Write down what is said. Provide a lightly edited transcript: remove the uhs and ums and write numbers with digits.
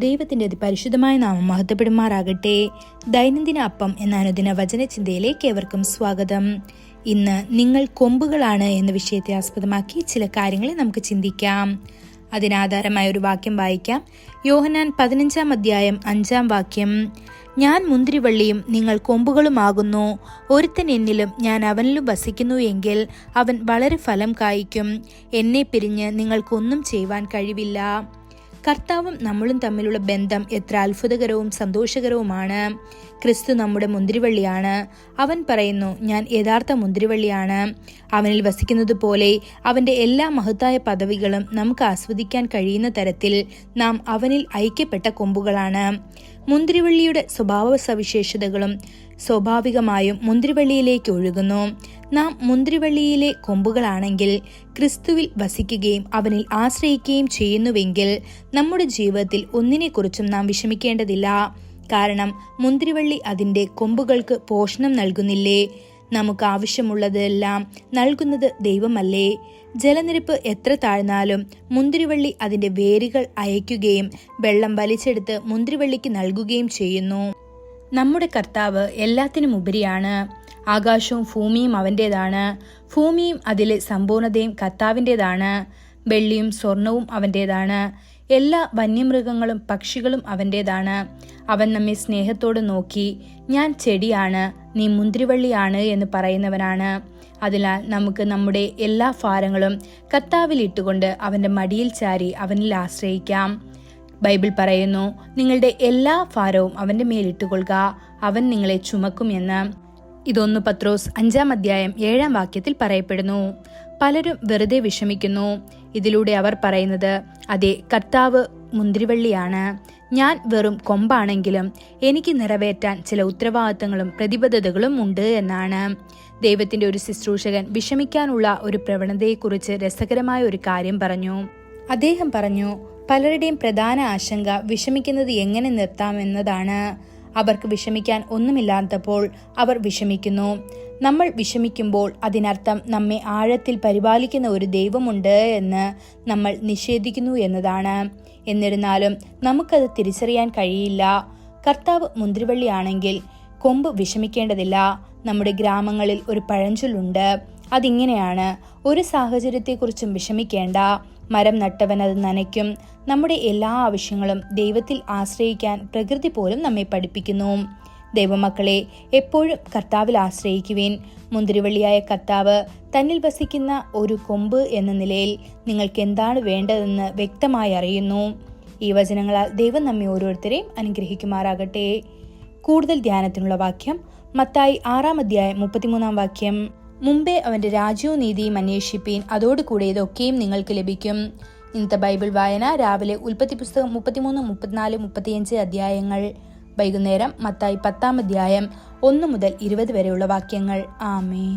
ദൈവത്തിൻ്റെ അതിപരിശുദ്ധമായ നാമം മഹത്വപ്പെടുമാറാകട്ടെ. ദൈനംദിന അപ്പം എന്ന അനുദിന വചനചിന്തയിലേക്ക് ഏവർക്കും സ്വാഗതം. ഇന്ന് നിങ്ങൾ കൊമ്പുകളാണ് എന്ന വിഷയത്തെ ആസ്പദമാക്കി ചില കാര്യങ്ങളെ നമുക്ക് ചിന്തിക്കാം. അതിനാധാരമായ ഒരു വാക്യം വായിക്കാം. യോഹന്നാൻ 15 അധ്യായം 5 വാക്യം. ഞാൻ മുന്തിരിവള്ളിയും നിങ്ങൾ കൊമ്പുകളുമാകുന്നു. ഒരുത്തൻ എന്നിലും ഞാൻ അവനിലും വസിക്കുന്നു എങ്കിൽ അവൻ വളരെ ഫലം കായ്ക്കും. എന്നെ പിരിഞ്ഞ് നിങ്ങൾക്കൊന്നും ചെയ്യുവാൻ കഴിവില്ല. കർത്താവും നമ്മളും തമ്മിലുള്ള ബന്ധം എത്ര അത്ഭുതകരവും സന്തോഷകരവുമാണ്. ക്രിസ്തു നമ്മുടെ മുന്തിരിവള്ളിയാണ്. അവൻ പറയുന്നു, ഞാൻ യഥാർത്ഥ മുന്തിരിവള്ളിയാണ്. അവനിൽ വസിക്കുന്നത് പോലെ അവൻ്റെ എല്ലാ മഹത്തായ പദവികളും നമുക്ക് ആസ്വദിക്കാൻ കഴിയുന്ന തരത്തിൽ നാം അവനിൽ ഐക്യപ്പെട്ട കൊമ്പുകളാണ്. മുന്തിരിവള്ളിയുടെ സ്വഭാവ സവിശേഷതകളും സ്വാഭാവികമായും മുന്തിരിവള്ളിയിലേക്ക് ഒഴുകുന്നു. നാം മുന്തിരിവള്ളിയിലെ കൊമ്പുകളാണെങ്കിൽ ക്രിസ്തുവിൽ വസിക്കുകയും അവനിൽ ആശ്രയിക്കുകയും ചെയ്യുന്നുവെങ്കിൽ നമ്മുടെ ജീവിതത്തിൽ ഒന്നിനെക്കുറിച്ചും നാം വിഷമിക്കേണ്ടതില്ല. കാരണം മുന്തിരിവള്ളി അതിൻ്റെ കൊമ്പുകൾക്ക് പോഷണം നൽകുന്നില്ലേ? നമുക്ക് ആവശ്യമുള്ളതെല്ലാം നൽകുന്നത് ദൈവമല്ലേ? ജലനിരപ്പ് എത്ര താഴ്ന്നാലും മുന്തിരിവള്ളി അതിൻ്റെ വേരുകൾ അയക്കുകയും വെള്ളം വലിച്ചെടുത്ത് മുന്തിരിവള്ളിക്ക് നൽകുകയും ചെയ്യുന്നു. നമ്മുടെ കർത്താവ് എല്ലാത്തിനും ഉപരിയാണ്. ആകാശവും ഭൂമിയും അവൻ്റേതാണ്. ഭൂമിയും അതിലെ സമ്പൂർണതയും കർത്താവിൻ്റേതാണ്. വെള്ളിയും സ്വർണവും അവൻ്റേതാണ്. എല്ലാ വന്യമൃഗങ്ങളും പക്ഷികളും അവൻ്റേതാണ്. അവൻ നമ്മെ സ്നേഹത്തോടെ നോക്കി, ഞാൻ ചെടിയാണ്, നീ മുന്തിരിവള്ളിയാണ് എന്ന് പറയുന്നവനാണ്. അതിനാൽ നമുക്ക് നമ്മുടെ എല്ലാ ഭാരങ്ങളും കർത്താവിൽ ഇട്ടുകൊണ്ട് അവൻ്റെ മടിയിൽ ചാരി അവനിൽ ആശ്രയിക്കാം. ബൈബിൾ പറയുന്നു, നിങ്ങളുടെ എല്ലാ ഭാരവും അവൻ്റെ മേലിട്ടുകൊള്ളുക, അവൻ നിങ്ങളെ ചുമക്കും എന്ന്. ഇതൊന്ന് പത്രോസ് 5 അധ്യായം 7 വാക്യത്തിൽ പറയപ്പെടുന്നു. പലരും വെറുതെ വിഷമിക്കുന്നു. ഇതിലൂടെ അവർ പറയുന്നത്, അതെ, കർത്താവ് മുന്തിരിവള്ളിയാണ്, ഞാൻ വെറും കൊമ്പാണെങ്കിലും എനിക്ക് നിറവേറ്റാൻ ചില ഉത്തരവാദിത്തങ്ങളും പ്രതിബദ്ധതകളും ഉണ്ട് എന്നാണ്. ദൈവത്തിൻ്റെ ഒരു ശുശ്രൂഷകൻ വിഷമിക്കാനുള്ള ഒരു പ്രവണതയെക്കുറിച്ച് രസകരമായ ഒരു കാര്യം പറഞ്ഞു. അദ്ദേഹം പറഞ്ഞു, പലരുടെയും പ്രധാന ആശങ്ക വിഷമിക്കുന്നത് എങ്ങനെ നിർത്താമെന്നതാണ്. അവർക്ക് വിഷമിക്കാൻ ഒന്നുമില്ലാത്തപ്പോൾ അവർ വിഷമിക്കുന്നു. നമ്മൾ വിഷമിക്കുമ്പോൾ അതിനർത്ഥം നമ്മെ ആഴത്തിൽ പരിപാലിക്കുന്ന ഒരു ദൈവമുണ്ട് എന്ന് നമ്മൾ നിഷേധിക്കുന്നു എന്നതാണ്. എന്നിരുന്നാലും നമുക്കത് തിരിച്ചറിയാൻ കഴിയില്ല. കർത്താവ് മുന്തിരിവള്ളിയാണെങ്കിൽ കൊമ്പ് വിഷമിക്കേണ്ടതില്ല. നമ്മുടെ ഗ്രാമങ്ങളിൽ ഒരു പഴഞ്ചൊല്ലുണ്ട്. അതിങ്ങനെയാണ്, ഒരു സാഹചര്യത്തെക്കുറിച്ചും വിഷമിക്കേണ്ട, മരം നട്ടവൻ അത് നനയ്ക്കും. നമ്മുടെ എല്ലാ ആവശ്യങ്ങളും ദൈവത്തിൽ ആശ്രയിക്കാൻ പ്രകൃതി പോലും നമ്മെ പഠിപ്പിക്കുന്നു. ദൈവമക്കളെ, എപ്പോഴും കർത്താവിൽ ആശ്രയിക്കുവിൻ. മുന്തിരിവള്ളിയായ കർത്താവ് തന്നിൽ വസിക്കുന്ന ഒരു കൊമ്പ് എന്ന നിലയിൽ നിങ്ങൾക്ക് എന്താണ് വേണ്ടതെന്ന് വ്യക്തമായി അറിയുന്നു. ഈ വചനങ്ങളാൽ ദൈവം നമ്മെ ഓരോരുത്തരെയും അനുഗ്രഹിക്കുമാറാകട്ടെ. കൂടുതൽ ധ്യാനത്തിനുള്ള വാക്യം മത്തായി 6 അധ്യായം 33 വാക്യം. മുമ്പേ അവൻ്റെ രാജ്യവും നീതിയും അന്വേഷിപ്പീൻ, അതോടുകൂടെ ഇതൊക്കെയും നിങ്ങൾക്ക് ലഭിക്കും. ഇന്നത്തെ ബൈബിൾ വായന രാവിലെ ഉൽപ്പത്തി പുസ്തകം 33, 34, 35 അധ്യായങ്ങൾ. വൈകുന്നേരം മത്തായി 10 അധ്യായം 1 മുതൽ 20 വരെയുള്ള വാക്യങ്ങൾ. ആമേൻ.